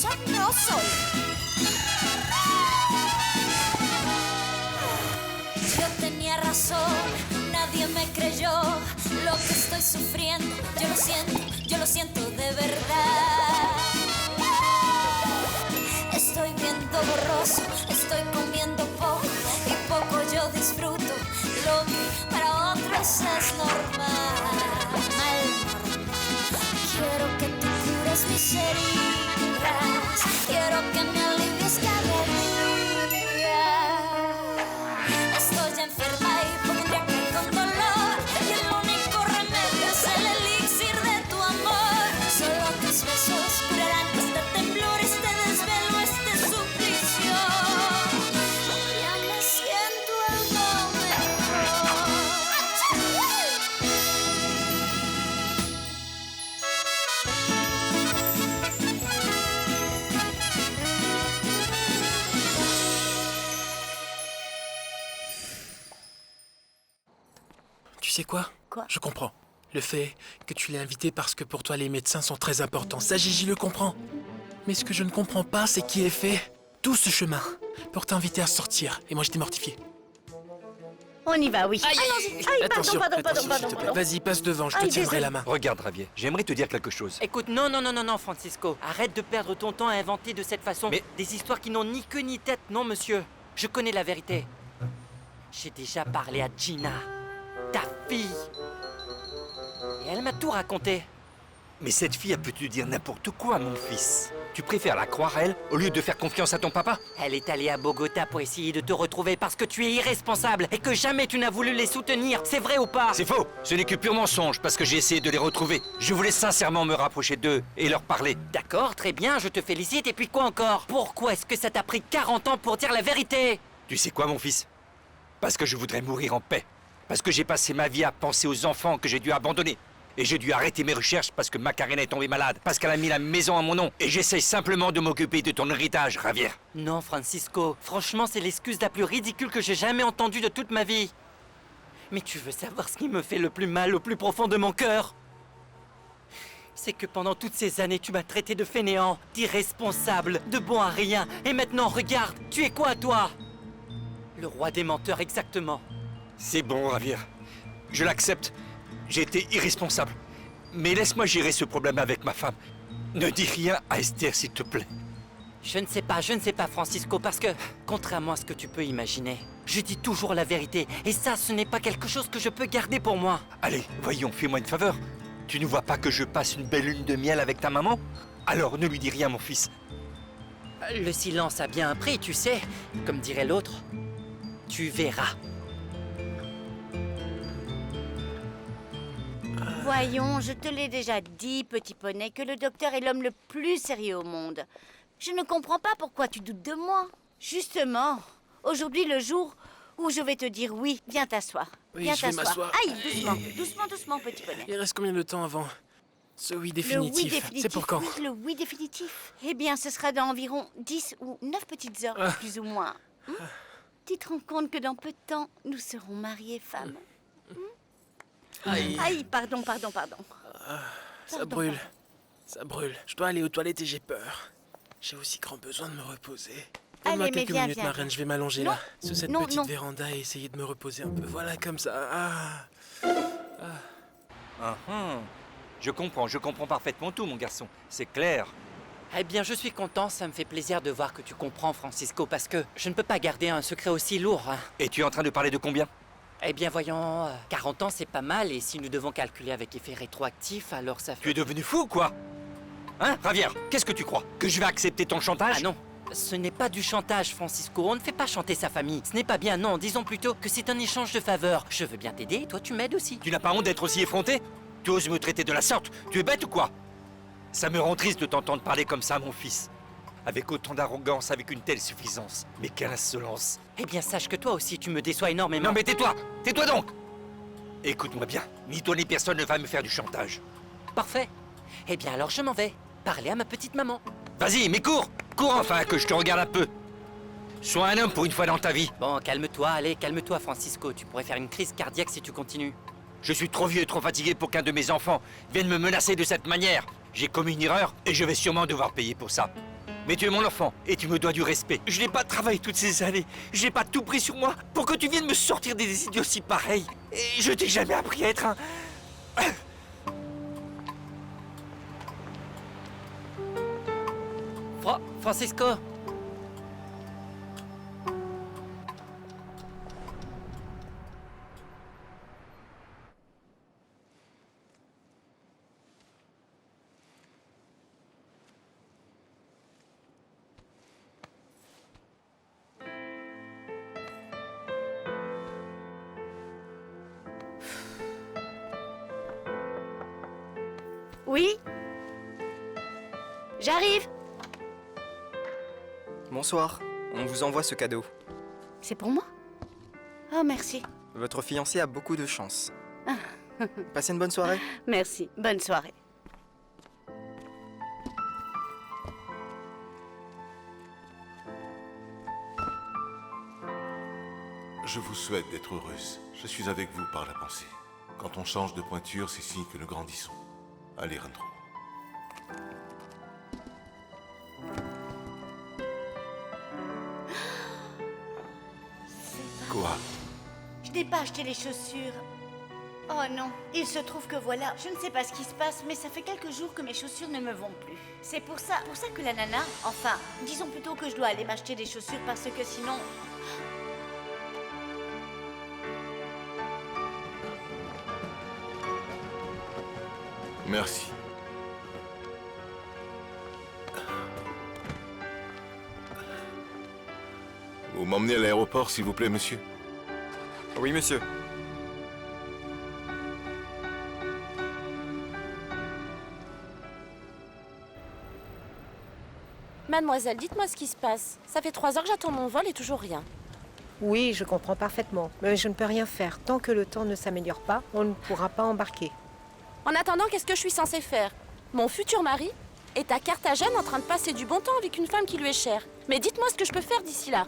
mentirosa no soy. Yo tenía razón, nadie me creyó lo que estoy sufriendo. Yo lo siento de verdad. Estoy viendo borroso, estoy comiendo poco y poco yo disfruto. Lo que para otros es normal. Quiero que tú cures mis heridas, quiero que me alivies cada día. Estoy enferma y pondría que con dolor, y el único remedio es el elixir de tu amor. Solo tus besos curarán este temblor, este desvelo, este suplicio. Ya me siento algo mejor. Tu sais quoi? Quoi? Je comprends. Le fait que tu l'aies invité parce que pour toi les médecins sont très importants. Ça, Gigi le comprend. Mais ce que je ne comprends pas, c'est qu'il ait fait tout ce chemin pour t'inviter à sortir. Et moi, j'étais mortifié. On y va, oui. Allons-y. Attention, pardon, s'il te plaît. Vas-y, passe devant, je te Aïe, tiendrai désolé. la main. Regarde, Javier, j'aimerais te dire quelque chose. Écoute, non, Francisco. Arrête de perdre ton temps à inventer de cette façon Mais- des histoires qui n'ont ni queue ni tête, non, monsieur. Je connais la vérité. J'ai déjà parlé à Gina, ta fille. Et elle m'a tout raconté. Mais cette fille, elle peut te dire n'importe quoi, mon fils. Tu préfères la croire, elle, au lieu de faire confiance à ton papa? Elle est allée à Bogota pour essayer de te retrouver parce que tu es irresponsable et que jamais tu n'as voulu les soutenir. C'est vrai ou pas? C'est faux. Ce n'est que pur mensonge, parce que j'ai essayé de les retrouver. Je voulais sincèrement me rapprocher d'eux et leur parler. D'accord, très bien, je te félicite. Et puis quoi encore? Pourquoi est-ce que ça t'a pris 40 ans pour dire la vérité? Tu sais quoi, mon fils? Parce que je voudrais mourir en paix. Parce que j'ai passé ma vie à penser aux enfants que j'ai dû abandonner. Et j'ai dû arrêter mes recherches parce que Macarena est tombée malade. Parce qu'elle a mis la maison à mon nom. Et j'essaye simplement de m'occuper de ton héritage, Javier. Non, Francisco, franchement, c'est l'excuse la plus ridicule que j'ai jamais entendue de toute ma vie. Mais tu veux savoir ce qui me fait le plus mal au plus profond de mon cœur? C'est que pendant toutes ces années, tu m'as traité de fainéant, d'irresponsable, de bon à rien. Et maintenant, regarde, tu es quoi, toi? Le roi des menteurs, exactement. C'est bon, Javier. Je l'accepte. J'ai été irresponsable. Mais laisse-moi gérer ce problème avec ma femme. Ne dis rien à Esther, s'il te plaît. Je ne sais pas, Francisco, parce que, contrairement à ce que tu peux imaginer, je dis toujours la vérité. Et ça, ce n'est pas quelque chose que je peux garder pour moi. Allez, voyons, fais-moi une faveur. Tu ne vois pas que je passe une belle lune de miel avec ta maman? Alors ne lui dis rien, mon fils. Le silence a bien un prix, tu sais. Comme dirait l'autre, tu verras. Voyons, je te l'ai déjà dit, petit poney, que le docteur est l'homme le plus sérieux au monde. Je ne comprends pas pourquoi tu doutes de moi. Justement, aujourd'hui, le jour où je vais te dire oui, viens t'asseoir. Oui, Viens je vais t'asseoir. m'asseoir. Aïe, doucement, petit poney. Il reste combien de temps avant ce oui Le oui définitif? définitif. C'est pour quand? Oui, le oui définitif. Eh bien, ce sera dans environ 10 ou 9 petites heures, plus ou moins. Tu te rends compte que dans peu de temps, nous serons mariés femmes. Aïe, Aïe, pardon. ça Pardon, brûle. pardon. Ça brûle. Je dois aller aux toilettes et j'ai peur. J'ai aussi grand besoin de me reposer. Allez, Donne-moi mais quelques viens, minutes, viens, ma reine. Je vais m'allonger Non, là, sur cette non, petite non. véranda et essayer de me reposer un peu. Voilà, comme ça. Je comprends parfaitement tout, mon garçon. C'est clair. Eh bien, je suis content, ça me fait plaisir de voir que tu comprends, Francisco, parce que je ne peux pas garder un secret aussi lourd. Hein. Et tu es en train de parler de combien? Eh bien, voyons, 40 ans, c'est pas mal, et si nous devons calculer avec effet rétroactif, alors ça Tu fait... es devenu fou ou quoi? Hein, Javier? Qu'est-ce que tu crois? Que je vais accepter ton chantage? Ah non, ce n'est pas du chantage, Francisco, on ne fait pas chanter sa famille. Ce n'est pas bien, non, disons plutôt que c'est un échange de faveurs. Je veux bien t'aider, et toi tu m'aides aussi. Tu n'as pas honte d'être aussi effronté? Tu oses me traiter de la sorte? Tu es bête ou quoi? Ça me rend triste de t'entendre parler comme ça, mon fils. Avec autant d'arrogance, avec une telle suffisance. Mais quelle insolence! Eh bien, sache que toi aussi, tu me déçois énormément. Non mais tais-toi! Tais-toi donc! Écoute-moi bien, ni toi ni personne ne va me faire du chantage. Parfait. Eh bien, alors je m'en vais. Parler à ma petite maman. Vas-y, mais cours! Cours enfin, que je te regarde un peu! Sois un homme pour une fois dans ta vie. Bon, calme-toi, allez, calme-toi, Francisco. Tu pourrais faire une crise cardiaque si tu continues. Je suis trop vieux et trop fatigué pour qu'un de mes enfants vienne me menacer de cette manière. J'ai commis une erreur et je vais sûrement devoir payer pour ça. Mais tu es mon enfant et tu me dois du respect. Je n'ai pas travaillé toutes ces années. Je n'ai pas tout pris sur moi pour que tu viennes me sortir des idioties pareilles. Et je t'ai jamais appris à être un... Francisco. Oui? J'arrive. Bonsoir, on vous envoie ce cadeau. C'est pour moi? Oh, merci. Votre fiancé a beaucoup de chance. Passez une bonne soirée. Merci. Bonne soirée. Je vous souhaite d'être heureuse. Je suis avec vous par la pensée. Quand on change de pointure, c'est signe que nous grandissons. Allez, rentrons. Quoi? Je n'ai pas acheté les chaussures. Oh non, il se trouve que voilà, je ne sais pas ce qui se passe, mais ça fait quelques jours que mes chaussures ne me vont plus. C'est pour ça que la nana, enfin, disons plutôt que je dois aller m'acheter des chaussures parce que sinon... Merci. Vous m'emmenez à l'aéroport, s'il vous plaît, monsieur? Oui, monsieur. Mademoiselle, dites-moi ce qui se passe. Ça fait 3 heures que j'attends mon vol et toujours rien. Oui, je comprends parfaitement. Mais je ne peux rien faire. Tant que le temps ne s'améliore pas, on ne pourra pas embarquer. En attendant, qu'est-ce que je suis censée faire? Mon futur mari est à Carthagène en train de passer du bon temps avec une femme qui lui est chère. Mais dites-moi ce que je peux faire d'ici là.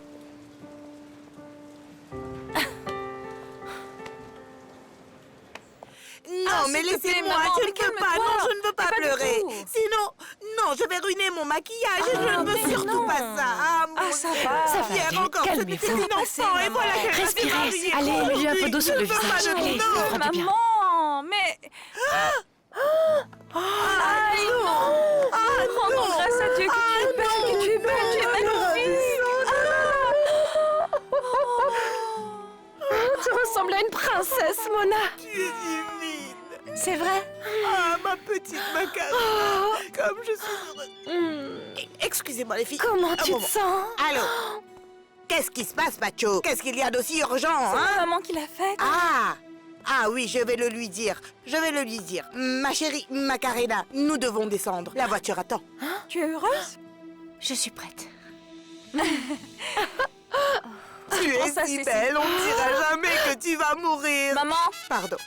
Non, mais laissez-moi, je ne veux pas, non, je ne veux pas pleurer. Sinon, non, je vais ruiner mon maquillage et je ne veux surtout pas ça. Ah, mon ça va. Ça va hier encore, c'était une enfant et voilà qu'elle va se marier. Allez, mets-lui un peu d'eau sur le Je veux pas visage. de Allez, non. ça fera du bien. Maman, mais... Ah non. Oh non, grâce à Dieu que tu es belle, tu es magnifique. Tu ressembles à une princesse, Mona. Tu es divine. C'est vrai? Ah, ma petite Macarena. Comme je suis heureuse. Excusez-moi, les filles. Comment tu te moment. sens? Allô? Qu'est-ce qui se passe, Macho? Qu'est-ce qu'il y a d'aussi urgent, C'est hein? ma maman qui l'a faite. Ah oui, je vais le lui dire. Je vais le lui dire. Ma chérie Macarena, nous devons descendre. La voiture attend. Tu es heureuse? Je suis prête. Tu es ça, si c'est belle, on ne dira jamais que tu vas mourir. Maman, Pardon.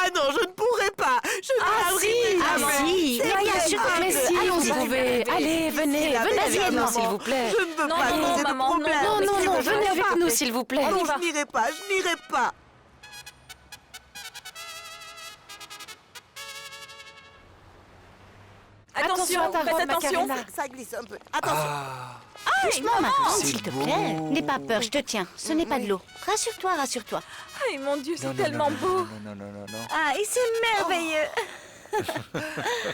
Ah non, je ne pourrai pas. Je ne si. Ah si. C'est Bien vrai. sûr, Mais si, allons-y, vous pouvez. Allez, venez avec nous, s'il vous plaît. Je ne veux Non, pas non, causer de maman, problème. non, Non, Tu non, veux venez pas avec nous, s'il vous plaît. Non, je n'irai pas, je n'irai pas. attention, à ta faites robe, attention. Macarena. Ça glisse un peu. Attention. Doucement, ma grande, C'est s'il te beau. plaît. N'aie pas peur, je te tiens. Ce n'est pas de l'eau. Rassure-toi, rassure-toi. Ay, mon Dieu, c'est Non, non, tellement non, beau. non. Ah, et c'est merveilleux.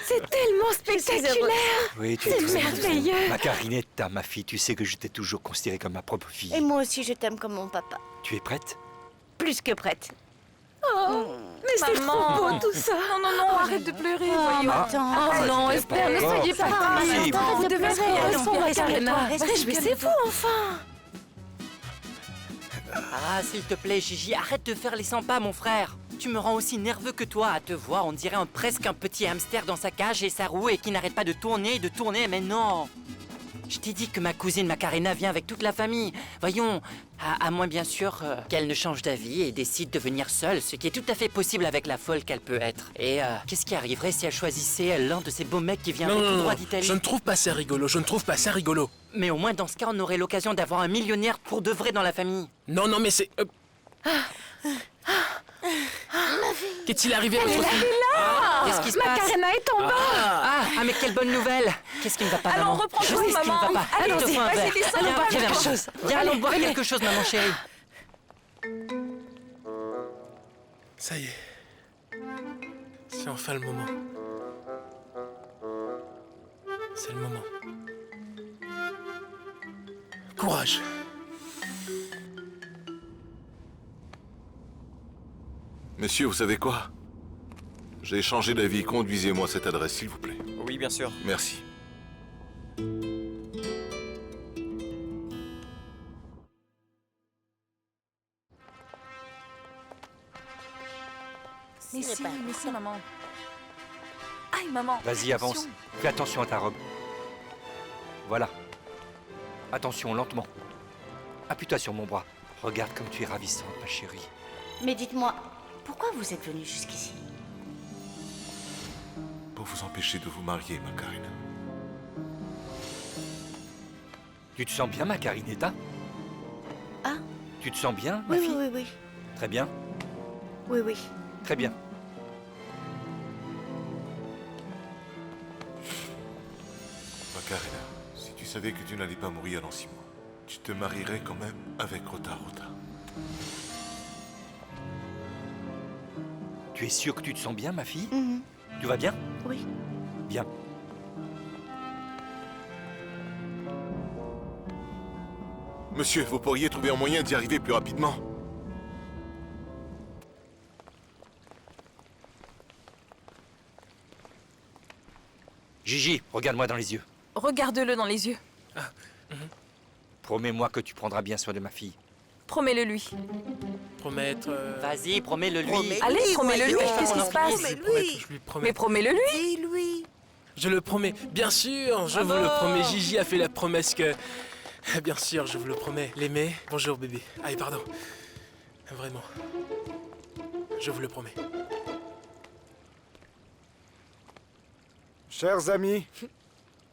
C'est tellement spectaculaire. Oui, tu C'est es très merveilleux. heureuse. Macarinetta, ma fille, tu sais que je t'ai toujours considérée comme ma propre fille. Et moi aussi, je t'aime comme mon papa. Tu es prête? Plus que prête. Mais c'est Maman. trop beau tout ça. Non, non, non, arrête de pleurer, voyons. attends. Oh non, tu Esther, n'es ne pas soyez d'accord. pas Si, triste. Vous devez être heureuse pour Macarena. Respire-toi, Réjouissez-vous enfin. Ah, s'il te plaît, Gigi, arrête de faire les 100 pas, mon frère. Tu me rends aussi nerveux que toi à te voir. On dirait presque un petit hamster dans sa cage et sa roue et qui n'arrête pas de tourner, mais non. Je t'ai dit que ma cousine Macarena vient avec toute la famille. Voyons, à moins bien sûr qu'elle ne change d'avis et décide de venir seule, ce qui est tout à fait possible avec la folle qu'elle peut être. Et qu'est-ce qui arriverait si elle choisissait l'un de ces beaux mecs qui vient Non, avec non, tout non, droit d'Italie? je ne trouve pas ça rigolo, je ne trouve pas ça rigolo. Mais au moins dans ce cas, on aurait l'occasion d'avoir un millionnaire pour de vrai dans la famille. Non, non, mais c'est... Qu'est-il arrivé à votre fille? Qu'est-ce qui se passe? Macarena est en bas. Ah, Ah, mais quelle bonne nouvelle! Qu'est-ce qui ne va pas, Allons, maman? reprends Je tout, sais ce qui ne va maman. pas. Allez, Allons-y, te un vas-y, verre. descends, Viens, on va viens, quelque viens. chose. Viens, allons boire venez. quelque chose, maman chérie. Ça y est. C'est enfin le moment. C'est le moment. Courage. Monsieur, vous savez quoi? J'ai changé d'avis. Conduisez-moi à cette adresse, s'il vous plaît. Oui, bien sûr. Merci. Mais si, maman. Aïe, maman. Vas-y, avance. Fais attention à ta robe. Voilà. Attention, lentement. Appuie-toi sur mon bras. Regarde comme tu es ravissante, ma chérie. Mais dites-moi, pourquoi vous êtes venu jusqu'ici? Pour vous empêcher de vous marier, Macarena. Tu te sens bien, ma Carinetta? Ah? Tu te sens bien, ma Oui, fille? oui, oui, oui. Très bien, Oui, oui. très bien. Macarena, si tu savais que tu n'allais pas mourir dans 6 mois, tu te marierais quand même avec Rota Rota. Tu es sûre que tu te sens bien, ma fille? Mhm. Tu vas bien? Oui. Bien. Monsieur, vous pourriez trouver un moyen d'y arriver plus rapidement. Gigi, regarde-moi dans les yeux. Regarde-le dans les yeux. Promets-moi que tu prendras bien soin de ma fille. Promets-le lui. Promettre... Vas-y, promets-le lui. Promets-le. Allez, Oui, promets-le lui. voyons. Qu'est-ce qui se passe? Promets-lui. Je lui promets. Mais promets-le lui. Dis-lui. Je le promets. Bien sûr, je vous le promets. Gigi a fait la promesse que... Bien sûr, je vous le promets. L'aimer. Bonjour, bébé. Allez, pardon. Vraiment. Je vous le promets. Chers amis,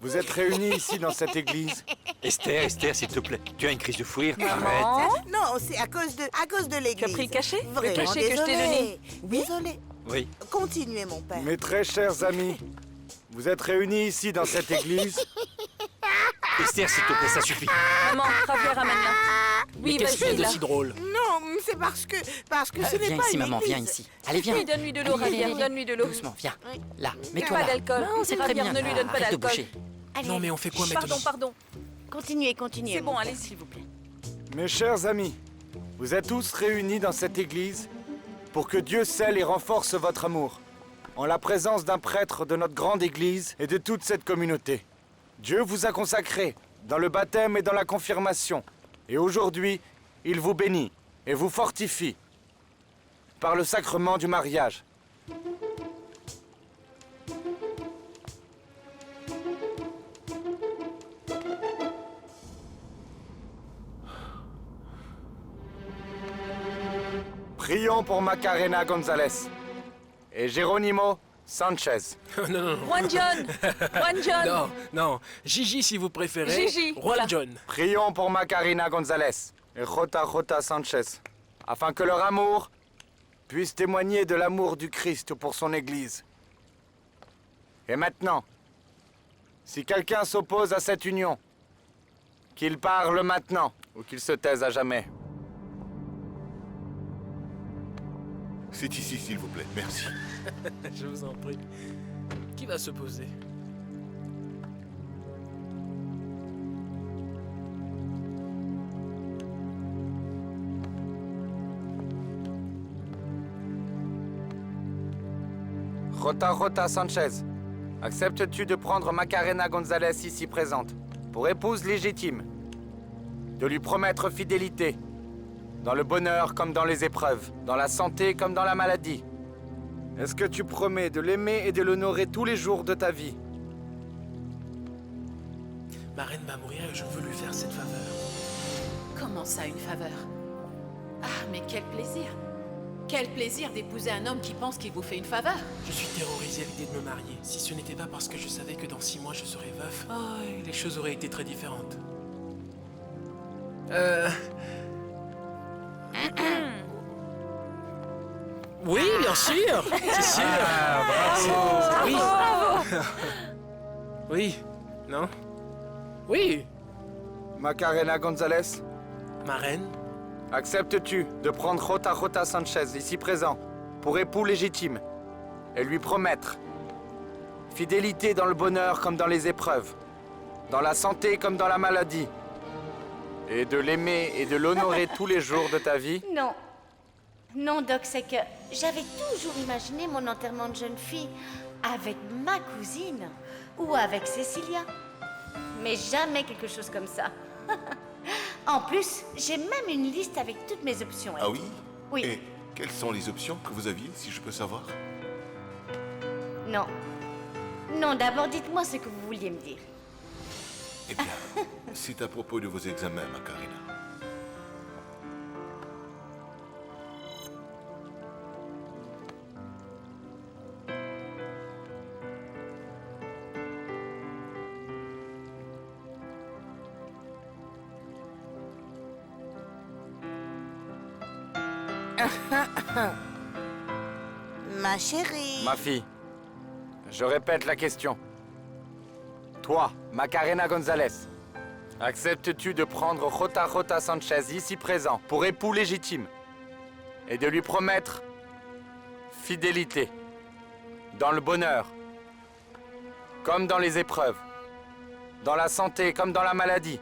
vous êtes réunis ici dans cette église. Esther, s'il te plaît. Tu as une crise de fou rire? Maman. Arrête. Non, c'est à cause de l'église. Tu as pris le cachet? Le Vraiment, cachet que je t'ai donné. Oui. Désolé. Oui. Continuez, mon père. Mes très chers amis, vous êtes réunis ici dans cette église. Esther, s'il te plaît, ça suffit. Maman, Javier, ramène-la. Oui, Qu'est-ce qu'il y a vas-y, de là. si drôle? Non, c'est parce que ce n'est Viens pas ici, une maman, église. viens ici. Allez, viens. Oui, donne-lui de l'eau, Allez, Javier, allez, donne-lui de l'eau. Doucement, viens. Oui. Là, mets-toi Pas là. d'alcool. Non, c'est très Javier, bien. ne lui donne pas Arrête de d'alcool. bouger. Allez. Non, mais on fait quoi maintenant? Pardon. Continuez, continuez. C'est bon, mon allez-y. père, s'il vous plaît. Mes chers amis, vous êtes tous réunis dans cette église pour que Dieu scelle et renforce votre amour, en la présence d'un prêtre de notre grande église et de toute cette communauté. Dieu vous a consacré dans le baptême et dans la confirmation, et aujourd'hui, il vous bénit et vous fortifie par le sacrement du mariage. Prions pour Macarena González et Geronimo Sanchez. Non. Juan John. Non. Gigi, si vous préférez. Gigi, Juan voilà. John. Prions pour Macarena González et Jota Sanchez, afin que leur amour puisse témoigner de l'amour du Christ pour son Église. Et maintenant, si quelqu'un s'oppose à cette union, qu'il parle maintenant ou qu'il se taise à jamais. C'est ici, s'il vous plaît. Merci. Je vous en prie. Qui va se poser? Jota Sanchez, acceptes-tu de prendre Macarena González ici présente pour épouse légitime, de lui promettre fidélité, dans le bonheur comme dans les épreuves, dans la santé comme dans la maladie? Est-ce que tu promets de l'aimer et de l'honorer tous les jours de ta vie? Ma reine va mourir et je veux lui faire cette faveur. Comment ça, une faveur? Ah, mais quel plaisir! Quel plaisir d'épouser un homme qui pense qu'il vous fait une faveur! Je suis terrorisé à l'idée de me marier. Si ce n'était pas parce que je savais que dans 6 mois je serais veuf, les choses auraient été très différentes. Oui, bien sûr. C'est sûr. Ah, bravo. Oui. Oui. Non? Oui. Macarena González, Ma reine? acceptes-tu de prendre Jota Sanchez, ici présent, pour époux légitime, et lui promettre fidélité dans le bonheur comme dans les épreuves, dans la santé comme dans la maladie, et de l'aimer et de l'honorer tous les jours de ta vie? Non. Non, Doc, c'est que j'avais toujours imaginé mon enterrement de jeune fille avec ma cousine ou avec Cécilia. Mais jamais quelque chose comme ça. En plus, j'ai même une liste avec toutes mes options. Ah oui? Oui. Et quelles sont les options que vous aviez, si je peux savoir? Non. Non, d'abord, dites-moi ce que vous vouliez me dire. Eh bien, c'est à propos de vos examens, Macarena. Ma chérie. Ma fille, je répète la question. Toi, Macarena González, acceptes-tu de prendre Jota Sanchez, ici présent, pour époux légitime, et de lui promettre fidélité, dans le bonheur, comme dans les épreuves, dans la santé comme dans la maladie,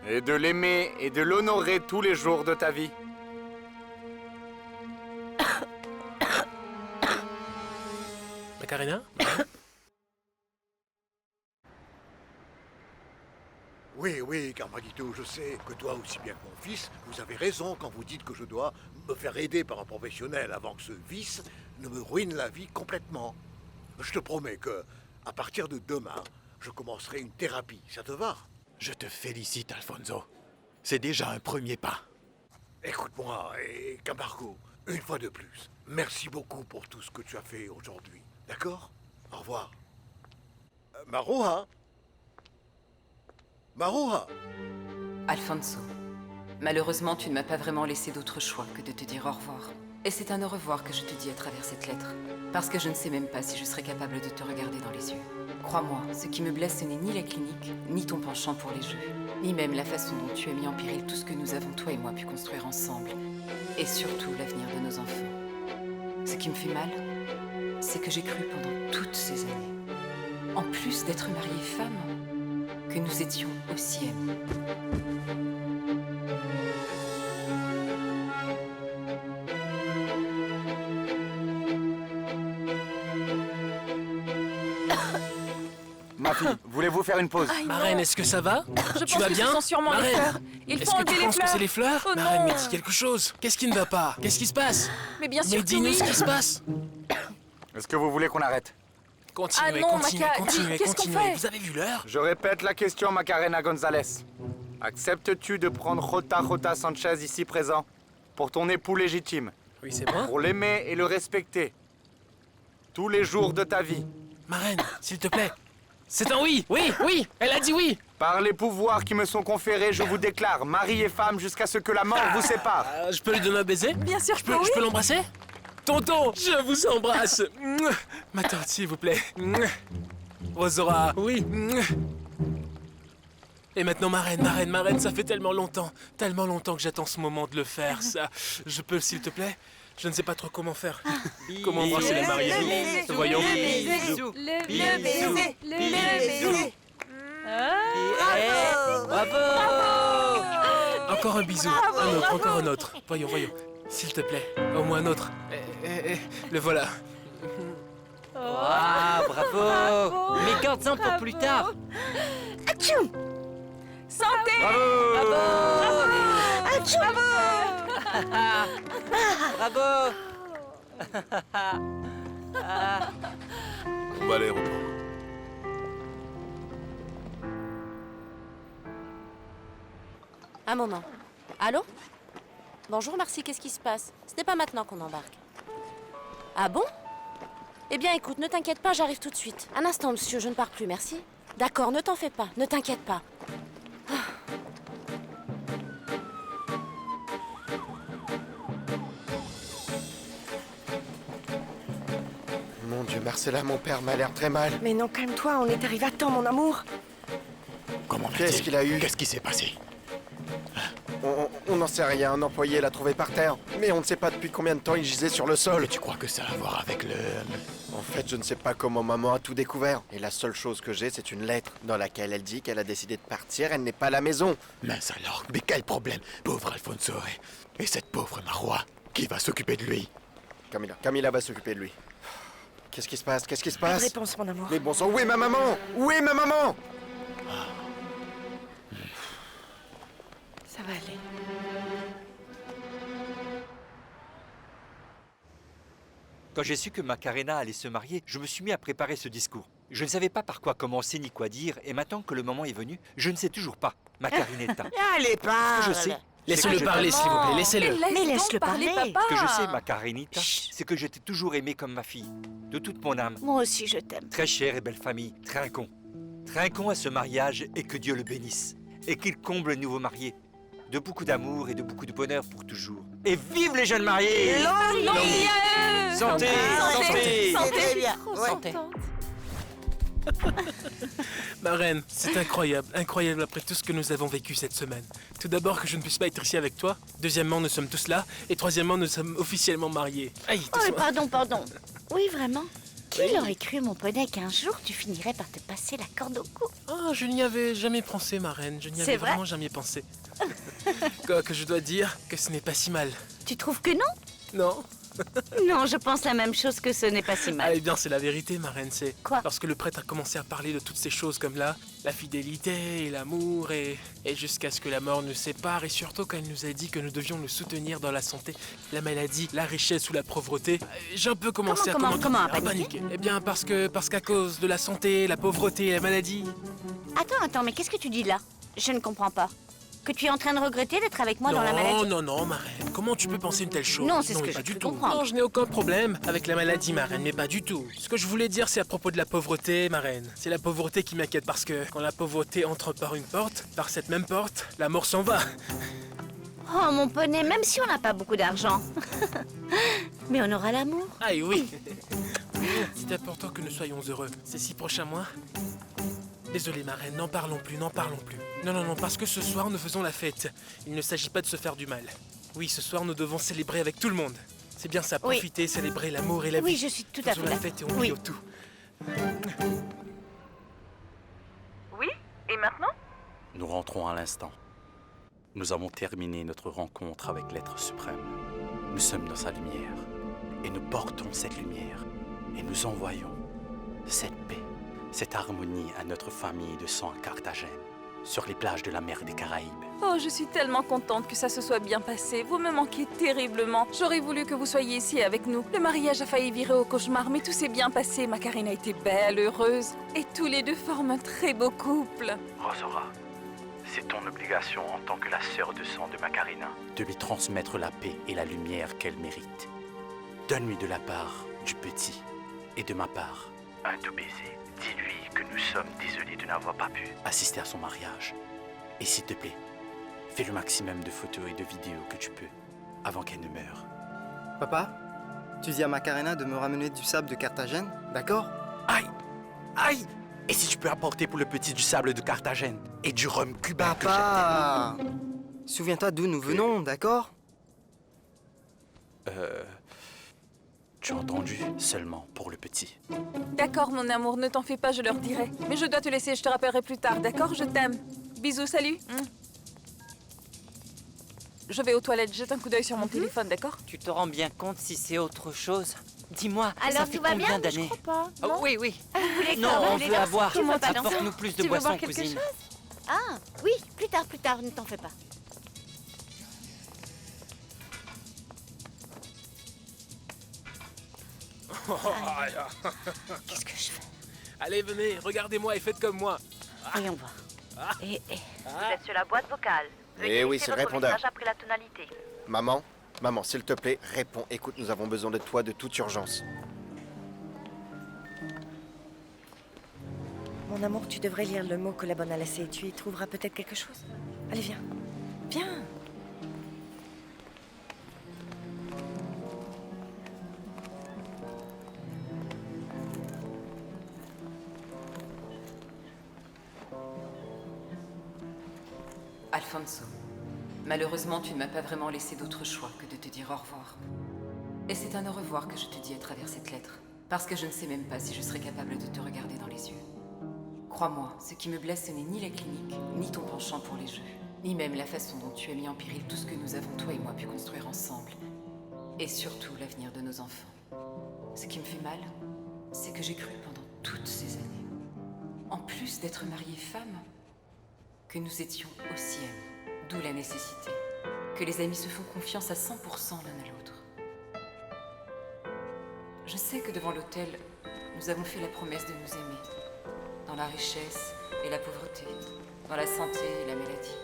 et de l'aimer et de l'honorer tous les jours de ta vie? Macarena? Oui, Carmaguito, je sais que toi aussi bien que mon fils, vous avez raison quand vous dites que je dois me faire aider par un professionnel avant que ce vice ne me ruine la vie complètement. Je te promets que, à partir de demain, je commencerai une thérapie. Ça te va? Je te félicite, Alfonso. C'est déjà un premier pas. Écoute-moi, et Camargo, une fois de plus, merci beaucoup pour tout ce que tu as fait aujourd'hui. D'accord? Au revoir. Maroha? Maroha? Alfonso, malheureusement, tu ne m'as pas vraiment laissé d'autre choix que de te dire au revoir. Et c'est un au revoir que je te dis à travers cette lettre. Parce que je ne sais même pas si je serai capable de te regarder dans les yeux. Crois-moi, ce qui me blesse, ce n'est ni la clinique, ni ton penchant pour les jeux, ni même la façon dont tu as mis en péril tout ce que nous avons, toi et moi, pu construire ensemble. Et surtout l'avenir de nos enfants. Ce qui me fait mal, c'est que j'ai cru pendant toutes ces années, en plus d'être mariée femme, que nous étions aussi aimés. Ma fille, voulez-vous faire une pause? Ma reine, est-ce que ça va? Tu vas bien? Ce sont sûrement les fleurs. Il Est-ce faut que enlever tu les penses que fleurs. c'est les fleurs? Oh Ma reine, non. mais dis quelque chose. Qu'est-ce qui ne va pas? Qu'est-ce qui se passe? Mais bien sûr Mais que dis-nous oui. ce qui se passe. Est-ce que vous voulez qu'on arrête? Continuez, Ah non, continuez, Maca, continuez, qu'est-ce qu'on continuez. fait? Vous avez vu l'heure? Je répète la question, Macarena González. Acceptes-tu de prendre Jota Sanchez, ici présent, pour ton époux légitime? Oui, c'est moi. Pour l'aimer et le respecter, tous les jours de ta vie? Ma reine, s'il te plaît. C'est un oui, oui, elle a dit oui. Par les pouvoirs qui me sont conférés, je vous déclare mari et femme jusqu'à ce que la mort vous sépare. Je peux lui donner un baiser? Bien sûr, Je peux l'embrasser? Tonton, je vous embrasse. Ma tante, s'il vous plaît. Rosora, oui. Et maintenant, ma reine, ça fait tellement longtemps que j'attends ce moment de le faire, ça. Je peux, s'il te plaît? Je ne sais pas trop comment faire. Comment embrasser la mariée? Voyons. Le baiser. Bravo! Encore un bisou. Un autre, encore un autre. Voyons. S'il te plaît, au moins un autre. Le voilà. Ah, bravo! Mais garde-en pour plus tard. Atchoum! Santé! Bravo! Atchoum! Bravo! On va à l'aéroport. Un moment. Allô? Bonjour, Marcy, qu'est-ce qui se passe? Ce n'est pas maintenant qu'on embarque. Ah bon? Eh bien, écoute, ne t'inquiète pas, j'arrive tout de suite. Un instant, monsieur, je ne pars plus, merci. D'accord, ne t'en fais pas, ne t'inquiète pas. Mon Dieu, Marcella, mon père m'a l'air très mal. Mais non, calme-toi, on est arrivé à temps, mon amour. Comment Qu'est-ce qu'il a eu? Qu'est-ce qui s'est passé? On n'en sait rien, un employé l'a trouvé par terre. Mais on ne sait pas depuis combien de temps il gisait sur le sol. Et tu crois que ça a à voir avec le... En fait, je ne sais pas comment maman a tout découvert. Et la seule chose que j'ai, c'est une lettre dans laquelle elle dit qu'elle a décidé de partir, elle n'est pas à la maison. Mince alors, mais quel problème? Pauvre Alfonso, et cette pauvre Marois, qui va s'occuper de lui? Camilla va s'occuper de lui. Qu'est-ce qui se passe? Qu'est-ce qui se Pas de passe? réponse, mon amour. Mais bon sang, où est ma maman? Où est ma maman? Ça va aller. Quand j'ai su que Macarena allait se marier, je me suis mis à préparer ce discours. Je ne savais pas par quoi commencer ni quoi dire, et maintenant que le moment est venu, je ne sais toujours pas. Macarinetta. Allez, parle. Ce que je sais, Laissez-le parler, s'il vous plaît, laissez-le. Mais laisse-le parler. Ce que je sais, Macarinetta, c'est que je t'ai toujours aimé comme ma fille, de toute mon âme. Moi aussi, je t'aime. Très chère et belle famille, Trinquons. Trinquons à ce mariage et que Dieu le bénisse. Et qu'il comble le nouveau marié. De beaucoup d'amour et de beaucoup de bonheur pour toujours. Et vive les jeunes mariés! Longue vie à eux! Santé! Santé! C'est très bien. Santé. Ma reine, c'est incroyable, incroyable après tout ce que nous avons vécu cette semaine. Tout d'abord que je ne puisse pas être ici avec toi. Deuxièmement, nous sommes tous là. Et troisièmement, nous sommes officiellement mariés. Aïe, Oh, doucement. pardon. Oui, vraiment. Qui l'aurait cru, mon poney, qu'un jour tu finirais par te passer la corde au cou? Ah, je n'y avais jamais pensé, ma reine. Je n'y C'est avais vrai vraiment jamais pensé. Quoi que je dois dire que ce n'est pas si mal. Tu trouves que non? Non? Non, je pense la même chose que ce n'est pas si mal. Eh bien, c'est la vérité, ma reine, c'est... Quoi? Lorsque le prêtre a commencé à parler de toutes ces choses comme là, la fidélité et l'amour et jusqu'à ce que la mort nous sépare, et surtout quand il nous a dit que nous devions nous soutenir dans la santé, la maladie, la richesse ou la pauvreté, j'ai un peu commencé Comment à paniquer. Eh bien, parce qu'à cause de la santé, la pauvreté et la maladie... Attends, mais qu'est-ce que tu dis là? Je ne comprends pas. Que tu es en train de regretter d'être avec moi dans la maladie? Non, ma reine. Comment tu peux penser une telle chose? Non, c'est ce que mais je pas du peux tout. comprendre. Non, je n'ai aucun problème avec la maladie, ma reine, mais pas du tout. Ce que je voulais dire, c'est à propos de la pauvreté, ma reine. C'est la pauvreté qui m'inquiète parce que quand la pauvreté entre par une porte, par cette même porte, la mort s'en va. Oh, mon poney, même si on n'a pas beaucoup d'argent. Mais on aura l'amour. Ah et oui. C'est important que nous soyons heureux. Ces 6 prochains mois... Désolé, ma reine, n'en parlons plus. Non, parce que ce soir, nous faisons la fête. Il ne s'agit pas de se faire du mal. Oui, ce soir, nous devons célébrer avec tout le monde. C'est bien ça, profiter, célébrer l'amour et la vie. Oui, je suis tout à fait Faisons la fête et on vit au tout. Oui? Et maintenant? Nous rentrons à l'instant. Nous avons terminé notre rencontre avec l'être suprême. Nous sommes dans sa lumière. Et nous portons cette lumière. Et nous envoyons cette paix, cette harmonie à notre famille de sang à Carthagène, sur les plages de la mer des Caraïbes. Oh, je suis tellement contente que ça se soit bien passé. Vous me manquez terriblement. J'aurais voulu que vous soyez ici avec nous. Le mariage a failli virer au cauchemar, mais tout s'est bien passé. Macarena était belle, heureuse. Et tous les deux forment un très beau couple. Rosora, c'est ton obligation en tant que la sœur de sang de Macarena de lui transmettre la paix et la lumière qu'elle mérite. Donne-lui de la part du petit et de ma part un doux baiser. Dis-lui que nous sommes désolés de n'avoir pas pu assister à son mariage. Et s'il te plaît, fais le maximum de photos et de vidéos que tu peux avant qu'elle ne meure. Papa, tu dis à Macarena de me ramener du sable de Carthagène, d'accord? Aïe! Aïe! Et si tu peux apporter pour le petit du sable de Carthagène et du rhum cubain que Papa! Souviens-toi d'où nous venons, d'accord? Tu as entendu? Seulement pour le petit. D'accord, mon amour, ne t'en fais pas, je leur dirai. Mais je dois te laisser, je te rappellerai plus tard, d'accord? Je t'aime. Bisous, salut. Je vais aux toilettes, jette un coup d'œil sur mon téléphone, d'accord? Tu te rends bien compte si c'est autre chose? Dis-moi, Alors, ça fait tout va combien bien? d'années? Je crois pas. Oh, oui, oui. Vous voulez Non, quoi? Vous on voulez veut danser? avoir. Tu veux pas danser? Apporte-nous plus de Tu veux boissons, boire quelque cousine. chose? Ah, oui, plus tard, ne t'en fais pas. Qu'est-ce que je fais? Allez, venez, regardez-moi et faites comme moi. Voyons voir. Vous êtes sur la boîte vocale. Eh oui, c'est le répondeur. Message après la tonalité. Maman, s'il te plaît, réponds. Écoute, nous avons besoin de toi de toute urgence. Mon amour, tu devrais lire le mot que la bonne a laissé. Tu y trouveras peut-être quelque chose. Allez, viens. Viens. Alfonso, malheureusement, tu ne m'as pas vraiment laissé d'autre choix que de te dire au revoir. Et c'est un au revoir que je te dis à travers cette lettre, parce que je ne sais même pas si je serai capable de te regarder dans les yeux. Crois-moi, ce qui me blesse, ce n'est ni la clinique, ni ton penchant pour les jeux, ni même la façon dont tu as mis en péril tout ce que nous avons, toi et moi, pu construire ensemble. Et surtout l'avenir de nos enfants. Ce qui me fait mal, c'est que j'ai cru pendant toutes ces années, en plus d'être mariée femme, que nous étions aussi amis. D'où la nécessité que les amis se font confiance à 100% l'un à l'autre. Je sais que devant l'autel, nous avons fait la promesse de nous aimer. Dans la richesse et la pauvreté, dans la santé et la maladie.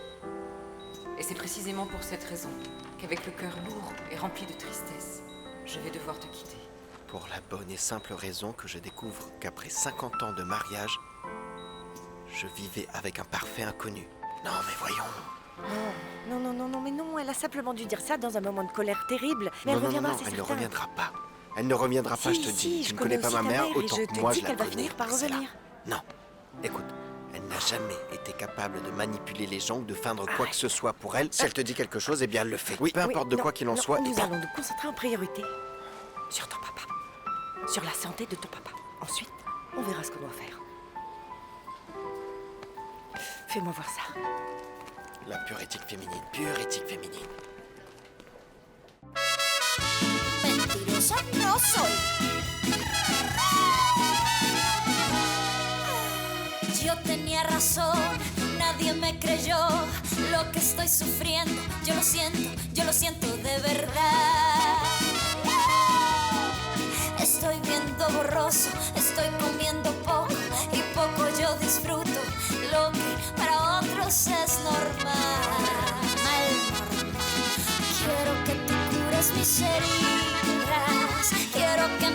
Et c'est précisément pour cette raison qu'avec le cœur lourd et rempli de tristesse, je vais devoir te quitter. Pour la bonne et simple raison que je découvre qu'après 50 ans de mariage, je vivais avec un parfait inconnu. Non, mais voyons. Non, mais non, elle a simplement dû dire ça dans un moment de colère terrible. Mais Non, elle reviendra, non, c'est elle ne certain. reviendra pas. Elle ne reviendra pas, je te dis. Tu ne connais pas ma mère autant que moi je la connais. Je te dis qu'elle va finir par C'est là. revenir. Non, écoute, elle n'a jamais été capable de manipuler les gens ou de feindre quoi que ce soit pour elle. Si elle te dit quelque chose, eh bien elle le fait. Oui, peu importe de quoi qu'il en soit. Nous allons nous concentrer en priorité sur ton papa. Sur la santé de ton papa. Ensuite, on verra ce qu'on doit faire. Fais-moi voir ça. La pure éthique féminine, pure éthique féminine. Mentirosa no soy. Yo tenía razón, nadie me creyó lo que estoy sufriendo. Yo lo siento de verdad. Estoy viendo borroso, estoy comiendo poco y poco yo disfruto lo que para otros es normal. Quiero que tú cures mis heridas, quiero que